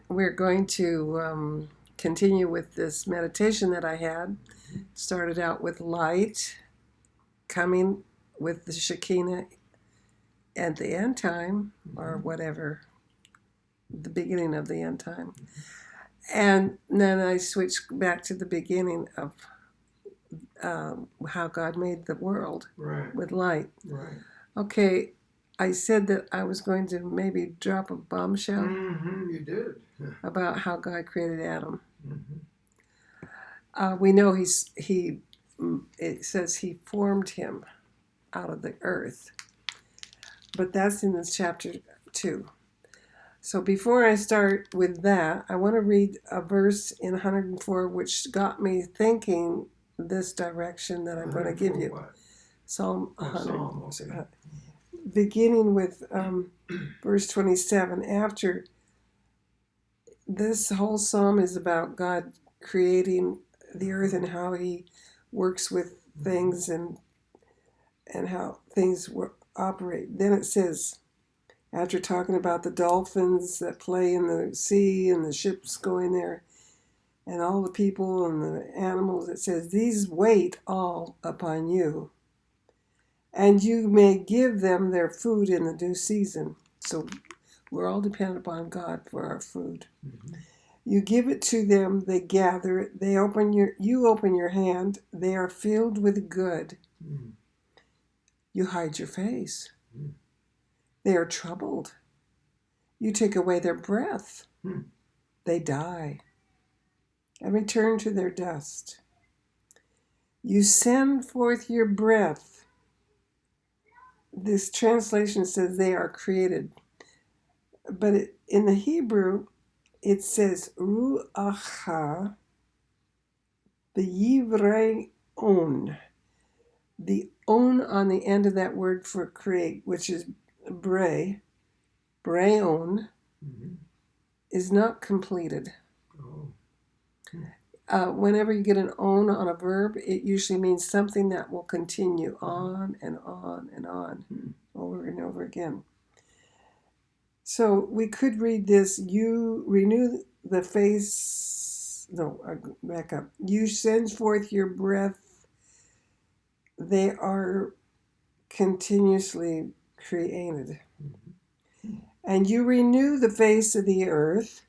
We're going to continue with this meditation that I had. Started out with light, coming with the Shekinah at the end time, or whatever, the beginning of the end time. And then I switched back to the beginning of how God made the world with light. Right. Okay, I said that I was going to maybe drop a bombshell You did. about how God created Adam. Mm-hmm. We know it says he formed him out of the earth, but that's in this chapter 2. So before I start with that, I want to read a verse in 104 which got me thinking this direction that I'm going to give you. What? Psalm 100. Psalm, okay. Beginning with verse 27. After this whole psalm is about God creating the earth and how he works with things and how things operate. Then it says, after talking about the dolphins that play in the sea and the ships going there and all the people and the animals, it says, these wait all upon you, and you may give them their food in the due season. So we're all dependent upon God for our food. Mm-hmm. You give it to them, they gather it, you open your hand, they are filled with good. Mm. You hide your face. Mm. They are troubled. You take away their breath. Mm. They die and return to their dust. You send forth your breath. This translation says they are created. But in the Hebrew, it says ruacha b'yivreon. The on the end of that word for create, which is breon, Mm-hmm. is not completed. Oh. Whenever you get an on a verb, it usually means something that will continue on and on and on, over and over again. So we could read this, you renew the face, no, back up. You send forth your breath, they are continuously created. Mm-hmm. And you renew the face of the earth.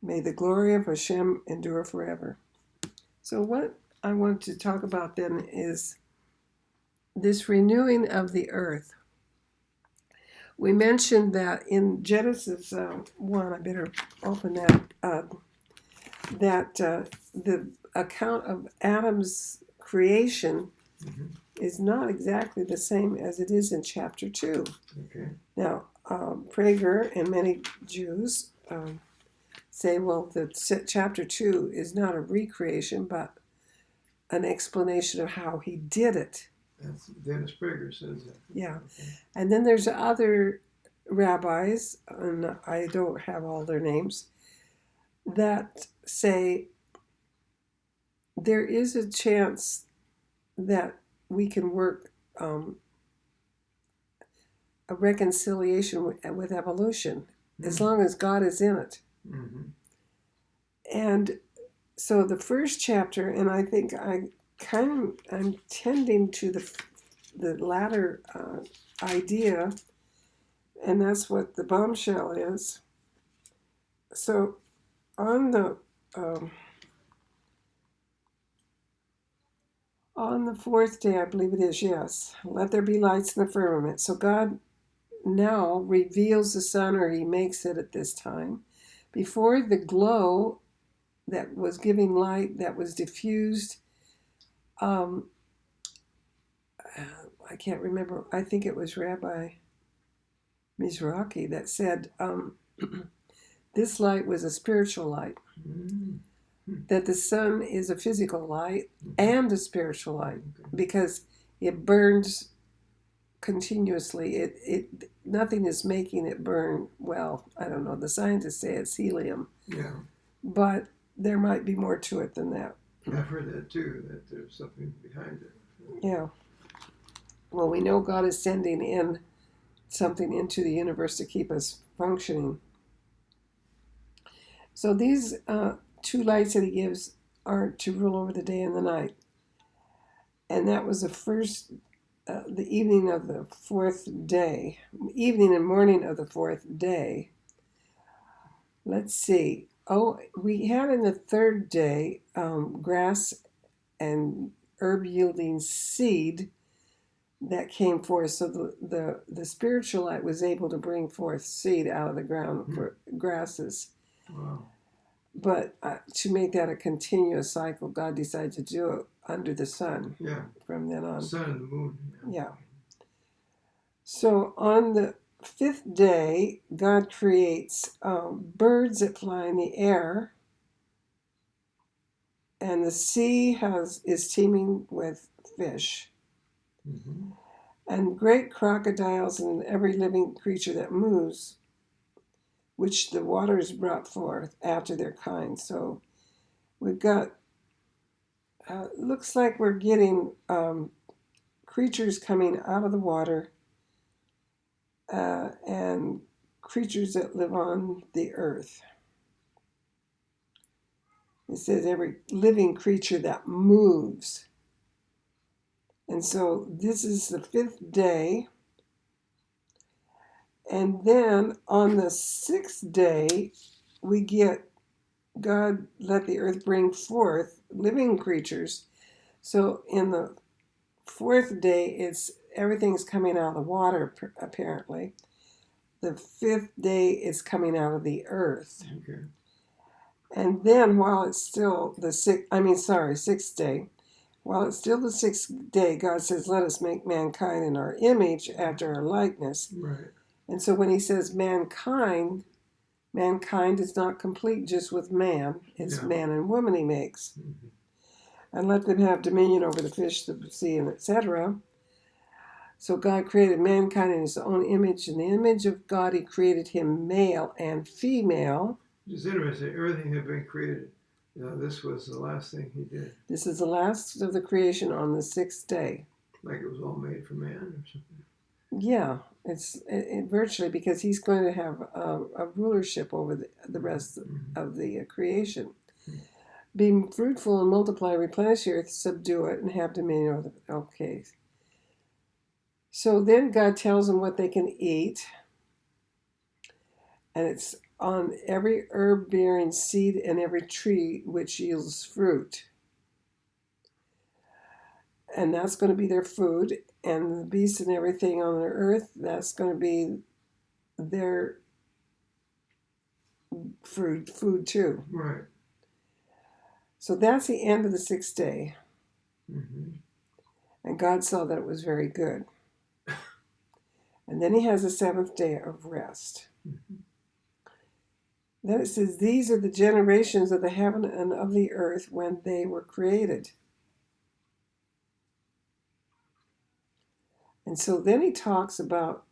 May the glory of Hashem endure forever. So what I want to talk about then is this renewing of the earth. We mentioned that in Genesis 1, I better open that, that the account of Adam's creation Mm-hmm. is not exactly the same as it is in chapter 2. Okay. Now, Prager and many Jews say, well, that chapter 2 is not a recreation, but an explanation of how he did it. That's Dennis Prager says that. Yeah. Okay. And then there's other rabbis, and I don't have all their names, that say there is a chance that we can work a reconciliation with evolution, as long as God is in it. Mm-hmm. And so the first chapter, and I think I'm tending to the latter idea, and that's what the bombshell is. So on the fourth day, I believe it is, yes, let there be lights in the firmament. So God now reveals the sun, or he makes it at this time. Before the glow that was giving light, that was diffused, I can't remember, I think it was Rabbi Mizrahi that said this light was a spiritual light, that the sun is a physical light and a spiritual light, because it burns continuously. It nothing is making it burn. Well, I don't know. The scientists say it's helium. Yeah. But there might be more to it than that. I've heard that too, that there's something behind it. Yeah. Well, we know God is sending in something into the universe to keep us functioning. So these two lights that he gives are to rule over the day and the night. And that was the evening of the fourth day, evening and morning of the fourth day. Let's see. Oh, we had in the third day grass and herb yielding seed that came forth. So the spiritual light was able to bring forth seed out of the ground for grasses. Wow. But to make that a continuous cycle, God decided to do it under the sun Yeah. from then on. Sun and the moon. Yeah. So on the fifth day, God creates birds that fly in the air, and the sea is teeming with fish, Mm-hmm. and great crocodiles and every living creature that moves, which the waters brought forth after their kind. So we've got, looks like we're getting creatures coming out of the water and creatures that live on the earth. It says every living creature that moves. And so this is the fifth day. And then on the sixth day, we get God let the earth bring forth living creatures. So in the fourth day, it's everything's coming out of the water, apparently. The fifth day is coming out of the earth. Okay. And then while it's still sixth day, while it's still the sixth day, God says, let us make mankind in our image after our likeness. Right. And so when he says mankind is not complete just with man. It's man and woman he makes. Mm-hmm. And let them have dominion over the fish, the sea, and etc. So God created mankind in his own image. In the image of God, he created him male and female. It's interesting. Everything had been created. This was the last thing he did. This is the last of the creation on the sixth day. Like it was all made for man or something. Yeah, it's virtually, because he's going to have a rulership over the rest of the creation. Mm-hmm. Be fruitful and multiply, replenish the earth, subdue it, and have dominion over it. Okay. So then God tells them what they can eat. And it's on every herb bearing seed and every tree which yields fruit. And that's going to be their food. And the beasts and everything on the earth, that's going to be their food too. Right. So that's the end of the sixth day. Mm-hmm. And God saw that it was very good. And then he has a seventh day of rest. Mm-hmm. Then it says, these are the generations of the heaven and of the earth when they were created. And so then he talks about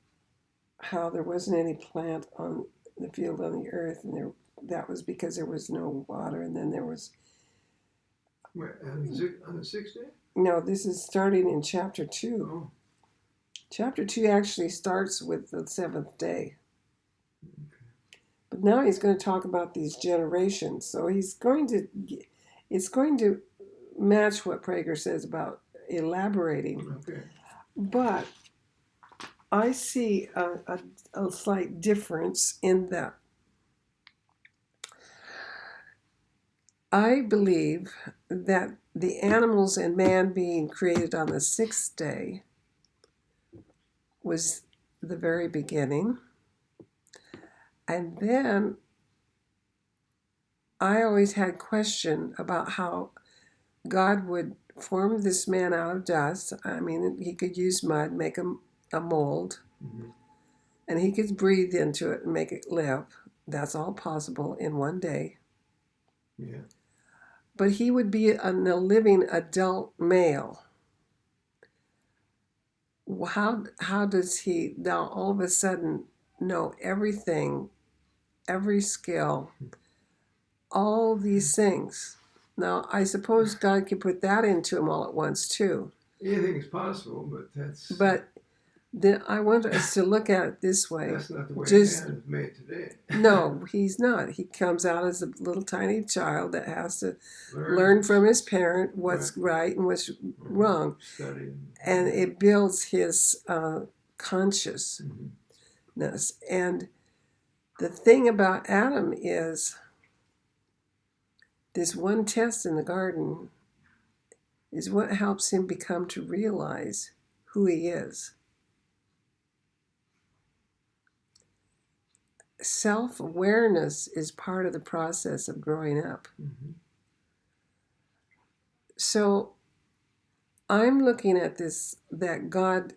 how there wasn't any plant on the field on the earth, and that was because there was no water. And then there was... Wait, on the sixth day? No, this is starting in chapter 2. Oh. Chapter 2 actually starts with the seventh day. But now he's going to talk about these generations. So it's going to match what Prager says about elaborating. Okay. But I see a slight difference in that. I believe that the animals and man being created on the sixth day was the very beginning. And then I always had question about how God would form this man out of dust. I mean, he could use mud, make a mold, and he could breathe into it and make it live. That's all possible in one day. Yeah. But he would be a living adult male. How does he now all of a sudden know everything, every skill, all these things? Now, I suppose God could put that into him all at once too. Anything is possible, but that's... But Then I want us to look at it this way. That's not the way Just man is made today. no, he's not. He comes out as a little tiny child that has to learn from his parent what's right and what's wrong, Study. and it builds his consciousness. And the thing about Adam is this one test in the garden is what helps him become to realize who he is. Self-awareness is part of the process of growing up. So I'm looking at this, that God,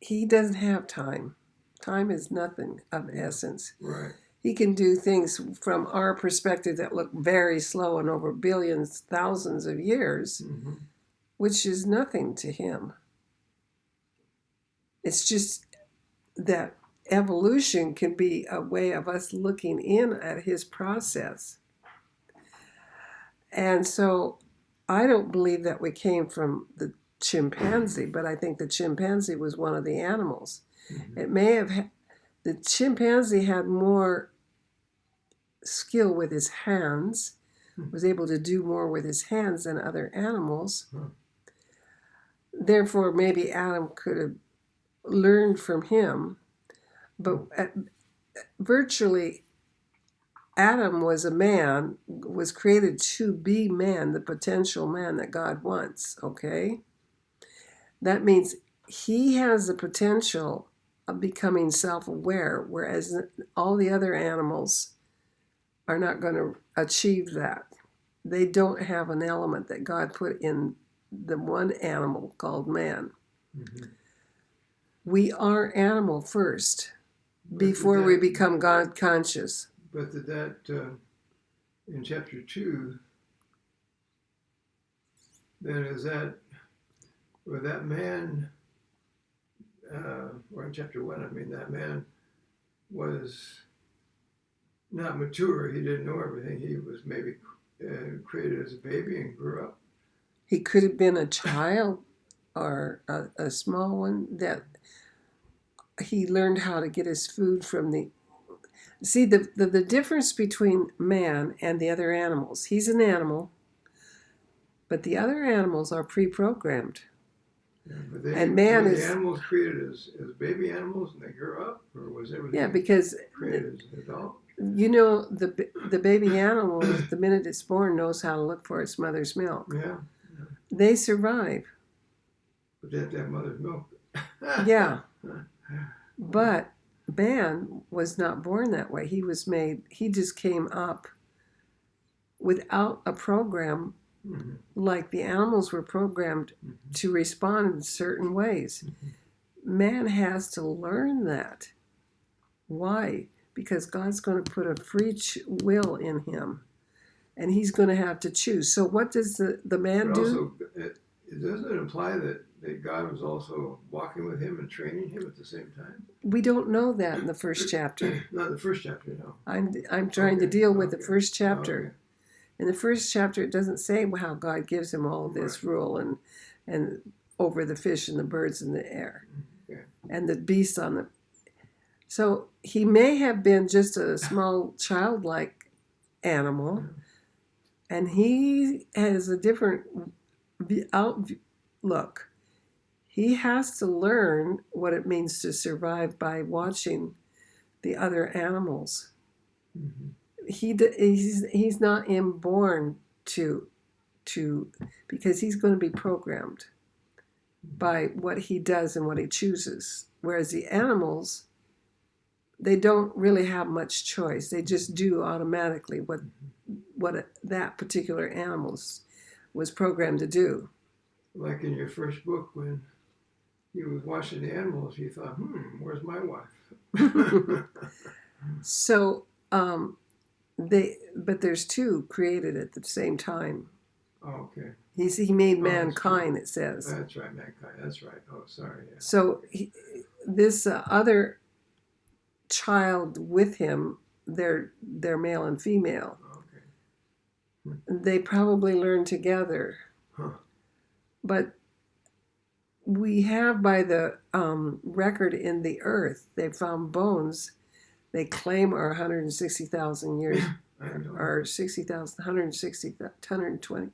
he doesn't have time. Time is nothing of essence. Right. He can do things from our perspective that look very slow and over billions, thousands of years, which is nothing to him. It's just that evolution can be a way of us looking in at his process. And so I don't believe that we came from the chimpanzee, but I think the chimpanzee was one of the animals. It may have, the chimpanzee had more skill with his hands, was able to do more with his hands than other animals. Therefore, maybe Adam could have learned from him. But virtually, Adam was a man, was created to be man, the potential man that God wants, okay? That means he has the potential of becoming self-aware, whereas all the other animals are not going to achieve that. They don't have an element that God put in the one animal called man. We are animal first, before we become God conscious. But did that, in chapter 2, then is that, or that man, or in chapter 1, I mean, that man was not mature. He didn't know everything. He was maybe created as a baby and grew up. He could have been a child or a small one that he learned how to get his food from the... See, the difference between man and the other animals, he's an animal, but the other animals are pre-programmed. Yeah, and man were is... the animals created as baby animals and they grew up? Or was everything because created as an adult? You know, the baby animal, the minute it's born, knows how to look for its mother's milk. Yeah. They survive. But they have to have mother's milk. Yeah. But man was not born that way. He just came up without a program, like the animals were programmed to respond in certain ways. Man has to learn that. Why? Because God's going to put a free will in him, and he's going to have to choose. So what does the man But do? also, doesn't it imply that God was also walking with him and training him at the same time? We don't know that in the first chapter. Not the first chapter, no. I'm trying to deal with the first chapter. Okay. In the first chapter, it doesn't say how God gives him all this rule and over the fish and the birds in the air and the beasts on the... So he may have been just a small childlike animal, and he has a different outlook. He has to learn what it means to survive by watching the other animals. He's not inborn to because he's going to be programmed by what he does and what he chooses. Whereas the animals, they don't really have much choice. They just do automatically what that particular animal was programmed to do. Like in your first book, when you was watching the animals, you thought, where's my wife? So, but there's two created at the same time. Oh, okay. He made mankind, it says. That's right, mankind. That's right. Oh, sorry. Yeah. So this other child with him, they're male and female. Okay. They probably learn together. Huh. But we have by the record in the earth, they found bones they claim are 160,000 years, I know. or 60,000, 160, 120.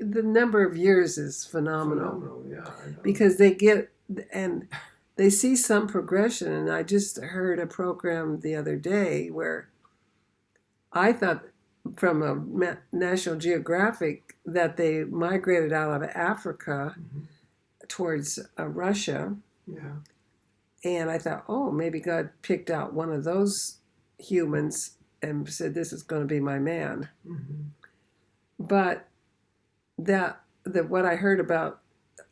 The number of years is phenomenal. Phenomenal, yeah, I know. Because they get, and they see some progression. And I just heard a program the other day where I thought from a National Geographic that they migrated out of Africa towards Russia. Yeah. And I thought, oh, maybe God picked out one of those humans and said, this is going to be my man. But what I heard about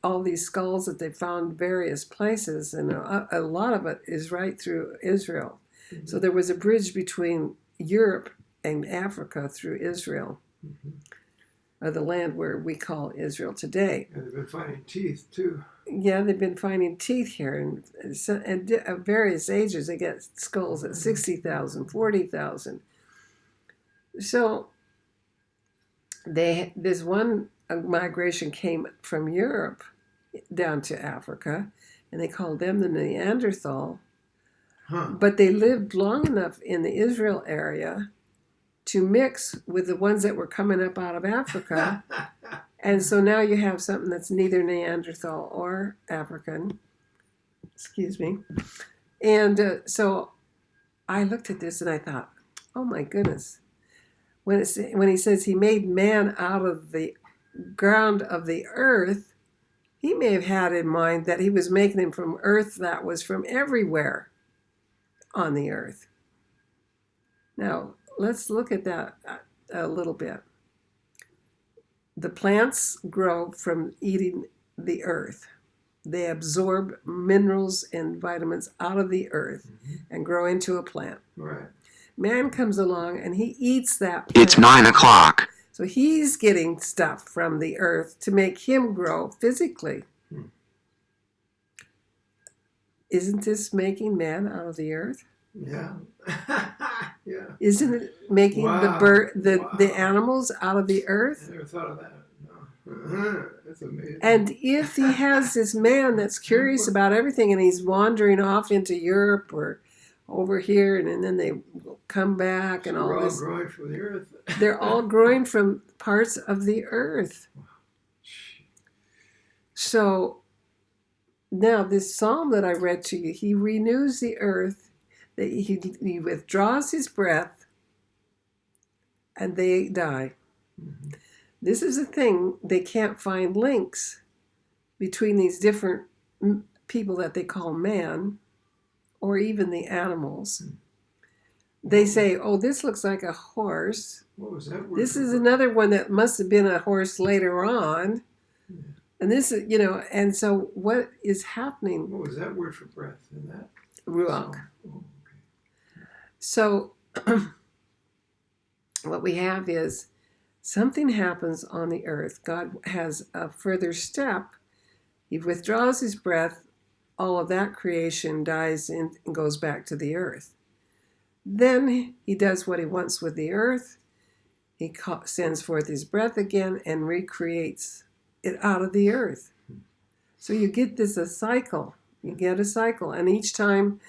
all these skulls that they found various places, and a lot of it is right through Israel. So there was a bridge between Europe and Africa through Israel, the land where we call Israel today. And they've been finding teeth too. Yeah, they've been finding teeth here, and at various ages. They get skulls at 60,000, 40,000. So this one migration came from Europe down to Africa, and they called them the Neanderthal. But they lived long enough in the Israel area to mix with the ones that were coming up out of Africa. And so now you have something that's neither Neanderthal or African. Excuse me. And so I looked at this and I thought, oh my goodness. When he says he made man out of the ground of the earth, he may have had in mind that he was making him from earth that was from everywhere on the earth. Now, let's look at that a little bit. The plants grow from eating the earth. They absorb minerals and vitamins out of the earth and grow into a plant. Right. Man comes along and he eats that plant. It's 9 o'clock. So he's getting stuff from the earth to make him grow physically. Isn't this making man out of the earth? Yeah. Yeah. Isn't it making the animals out of the earth? I never thought of that. No. That's amazing. And if he has this man that's curious about everything and he's wandering off into Europe or over here, and then they come back and all this. They're all growing from the earth. They're all growing from parts of the earth. So now this psalm that I read to you, he renews the earth, that he withdraws his breath, and they die. This is the thing, they can't find links between these different people that they call man, or even the animals. They say, oh, this looks like a horse. What was that word? This is another one that must have been a horse later on. And this is, and so what is happening? What was that word for breath in that? Ruach. Oh, okay. So what we have is something happens on the earth. God has a further step. He withdraws his breath. All of that creation dies and goes back to the earth. Then he does what he wants with the earth. He sends forth his breath again and recreates it out of the earth. So you get a cycle. You get a cycle. And each time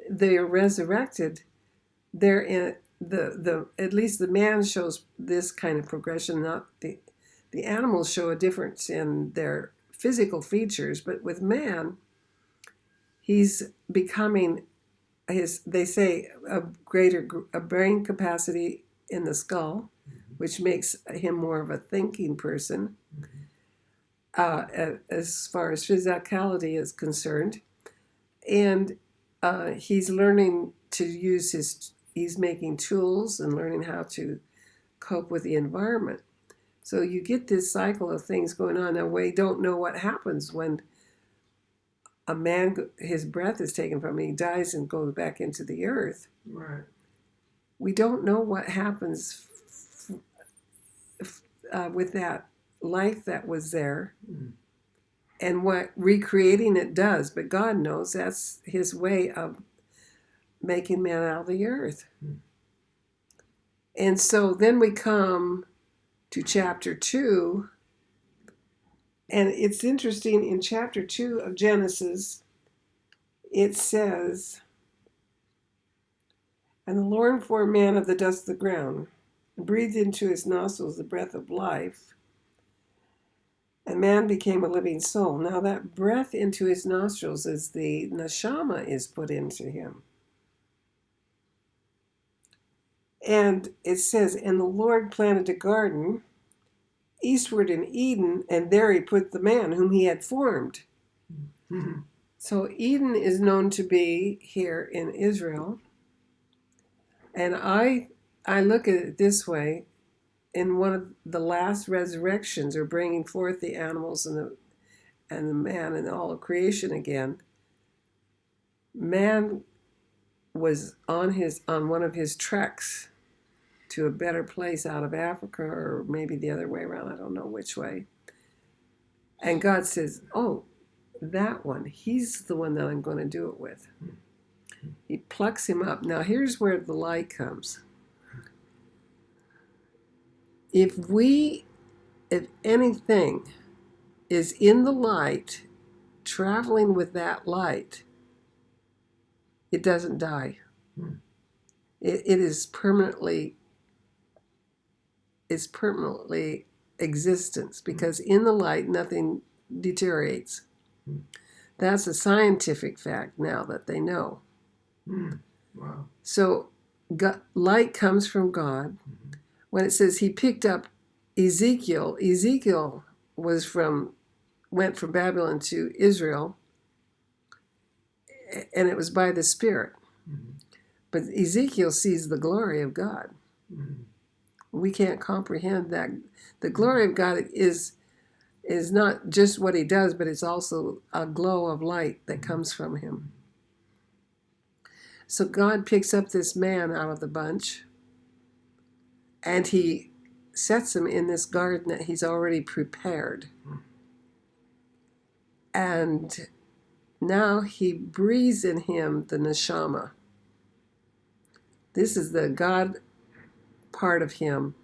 they're resurrected, they're in at least the man shows this kind of progression. Not the animals show a difference in their physical features, but with man, he's becoming they say a brain capacity in the skull, which makes him more of a thinking person as far as physicality is concerned. And he's learning to use he's making tools and learning how to cope with the environment. So you get this cycle of things going on. Now we don't know what happens when a man, his breath is taken from him, he dies and goes back into the earth. Right. We don't know what happens with that life that was there and what recreating it does. But God knows that's his way of making man out of the earth. And so then we come to chapter 2, And it's interesting, in chapter 2 of Genesis, it says, "And the Lord formed man of the dust of the ground, and breathed into his nostrils the breath of life, and man became a living soul." Now that breath into his nostrils is the neshama is put into him. And it says, "And the Lord planted a garden eastward in Eden, and there he put the man whom he had formed." So Eden is known to be here in Israel. And I look at it this way: in one of the last resurrections, or bringing forth the animals and the man and all of creation again, man was on one of his treks to a better place out of Africa, or maybe the other way around, I don't know which way. And God says, "Oh, that one, he's the one that I'm going to do it with." He plucks him up. Now here's where the light comes. If anything is in the light, traveling with that light, it doesn't die. It is permanently existence, because in the light nothing deteriorates. That's a scientific fact now that they know. Wow. So light comes from God. When it says he picked up Ezekiel went from Babylon to Israel, and it was by the Spirit. But Ezekiel sees the glory of God. We can't comprehend that. The glory of God is not just what he does, but it's also a glow of light that comes from him. So God picks up this man out of the bunch, and he sets him in this garden that he's already prepared. And now he breathes in him the neshama. This is the God part of him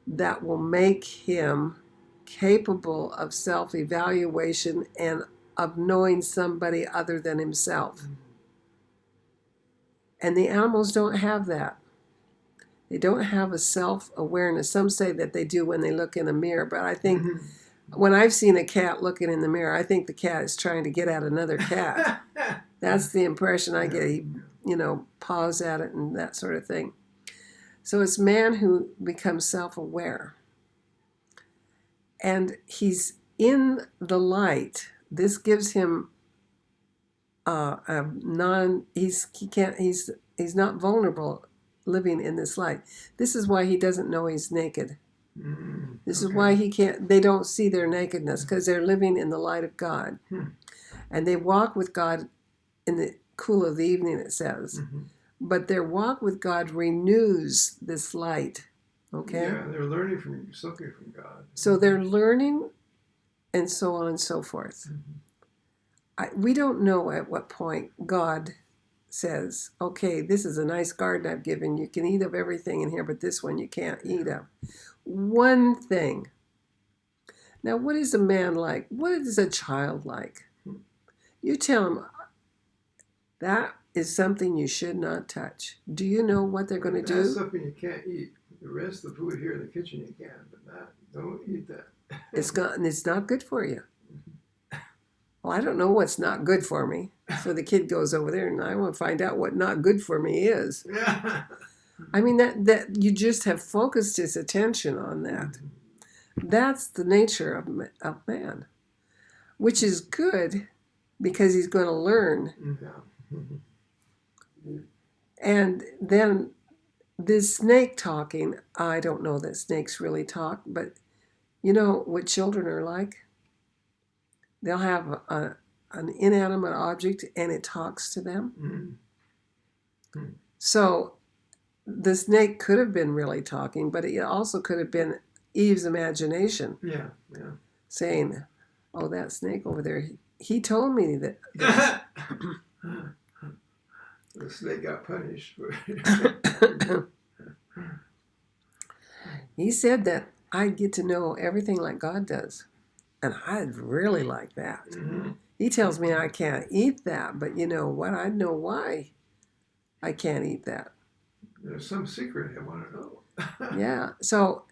that will make him capable of self-evaluation and of knowing somebody other than himself. And the animals don't have that. They don't have a self-awareness. Some say that they do when they look in a mirror, but I think when I've seen a cat looking in the mirror, I think the cat is trying to get at another cat. That's the impression I get. He, paws at it and that sort of thing. So it's man who becomes self-aware. And he's in the light. This gives him he's not vulnerable living in this light. This is why he doesn't know he's naked. This is why they don't see their nakedness, because they're living in the light of God. And they walk with God in the cool of the evening, it says. But their walk with God renews this light. Okay? Yeah, they're learning something from God. So they're learning, and so on and so forth. We don't know at what point God says, "Okay, this is a nice garden I've given you. You can eat of everything in here, but this one you can't eat of." One thing. Now, what is a man like? What is a child like? You tell him that is something you should not touch. Do you know what they're going to do? That's something you can't eat. The rest of the food here in the kitchen you can, but don't eat that. It's not good for you. Well, I don't know what's not good for me. So the kid goes over there, and I want to find out what not good for me is. I mean, that you just have focused his attention on that. That's the nature of man, which is good because he's going to learn. And then this snake talking, I don't know that snakes really talk, but you know what children are like? They'll have an inanimate object and it talks to them. So the snake could have been really talking, but it also could have been Eve's imagination. Yeah. Saying, "Oh, that snake over there, he told me that." The snake got punished for He said that I'd get to know everything like God does. And I'd really like that. Mm-hmm. He tells me I can't eat that, but you know what? I know why I can't eat that. There's some secret I want to know. Yeah. So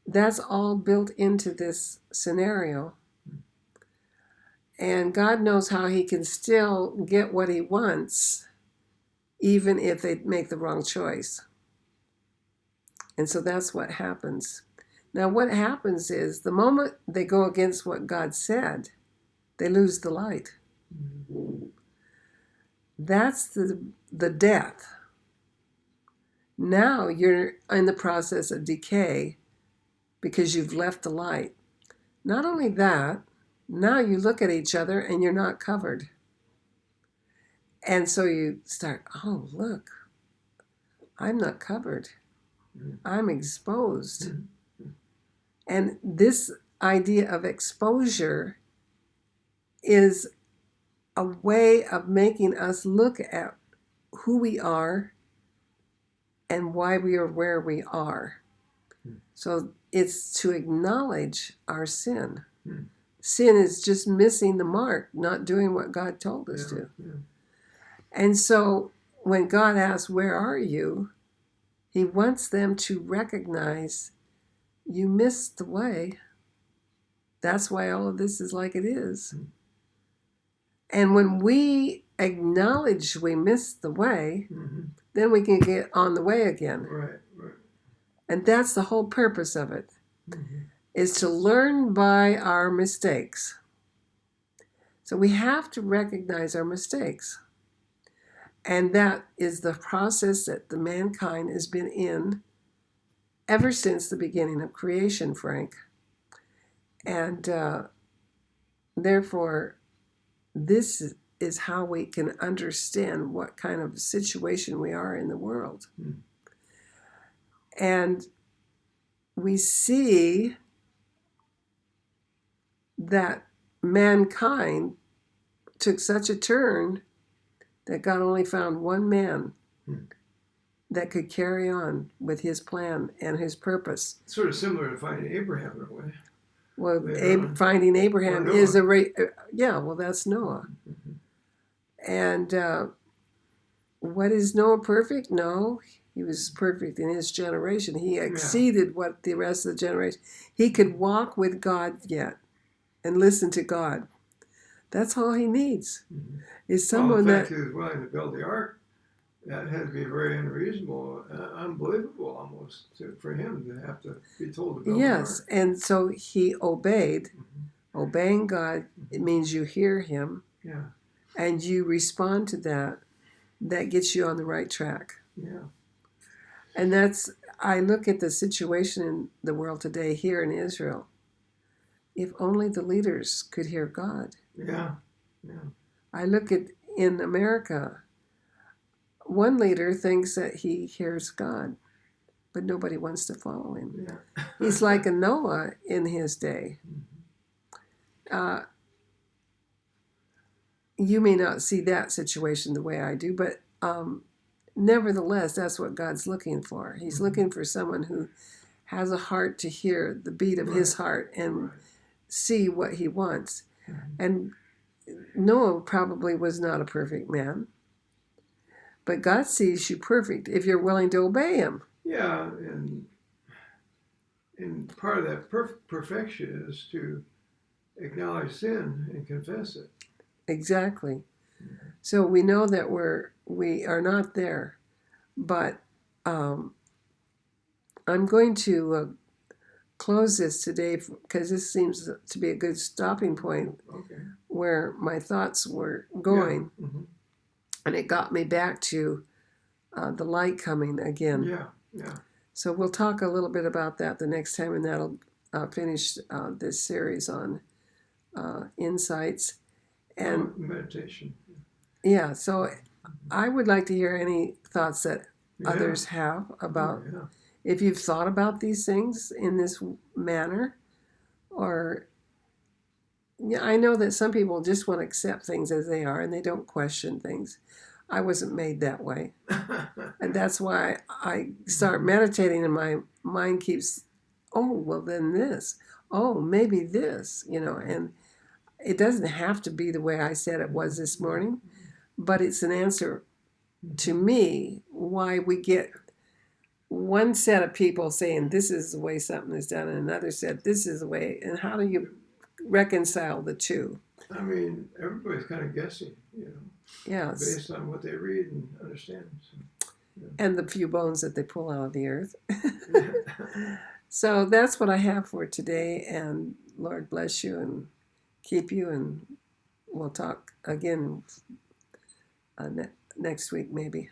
that's all built into this scenario. And God knows how he can still get what he wants, even if they make the wrong choice. And so that's what happens. Now, what happens is the moment they go against what God said, they lose the light. Mm-hmm. That's the death. Now you're in the process of decay because you've left the light. Not only that, now you look at each other and you're not covered. And so you start, oh, look, I'm not covered. I'm exposed. And this idea of exposure is a way of making us look at who we are and why we are where we are. So it's to acknowledge our sin. Sin is just missing the mark, not doing what God told us to. And so when God asks, where are you? He wants them to recognize you missed the way. That's why all of this is like it is. And when we acknowledge we missed the way, then we can get on the way again. Right. And that's the whole purpose of it, is to learn by our mistakes. So we have to recognize our mistakes. And that is the process that the mankind has been in ever since the beginning of creation, Frank. And therefore, this is how we can understand what kind of situation we are in the world. And we see that mankind took such a turn that God only found one man that could carry on with his plan and his purpose. Sort of similar to finding Abraham in a way. Well, finding Abraham is that's Noah. And what is Noah perfect? No, he was perfect in his generation. He exceeded what the rest of the generation. He could walk with God yet and listen to God. That's all he needs. Is someone the fact that he was willing to build the ark, that had to be very unreasonable, unbelievable almost for him to have to be told to build the ark. Yes, and so he obeyed. Obeying God, it means you hear him. Yeah. And you respond to that. That gets you on the right track. Yeah. And I look at the situation in the world today here in Israel. If only the leaders could hear God. Yeah. I look at in America, one leader thinks that he hears God, but nobody wants to follow him. Yeah. He's like a Noah in his day. You may not see that situation the way I do, but nevertheless, that's what God's looking for. He's looking for someone who has a heart to hear the beat of his heart and see what he wants. And Noah probably was not a perfect man, but God sees you perfect if you're willing to obey him. Yeah, and part of that perfection is to acknowledge sin and confess it. Exactly. So we know that we are not there, but I'm going to close this today because this seems to be a good stopping point where my thoughts were going, and it got me back to the light coming again. Yeah. So we'll talk a little bit about that the next time, and that'll finish this series on insights. And meditation. Yeah, so I would like to hear any thoughts that others have about if you've thought about these things in this manner, or I know that some people just want to accept things as they are and they don't question things. I wasn't made that way. And that's why I start meditating and my mind keeps, oh, well then this. oh, maybe this, and it doesn't have to be the way I said it was this morning, but it's an answer to me why we get one set of people saying this is the way something is done and another said this is the way, and how do you reconcile the two? I mean, everybody's kind of guessing, Yes. based on what they read and understand. And the few bones that they pull out of the earth. So. So that's what I have for today, and Lord bless you and keep you, and we'll talk again next week maybe.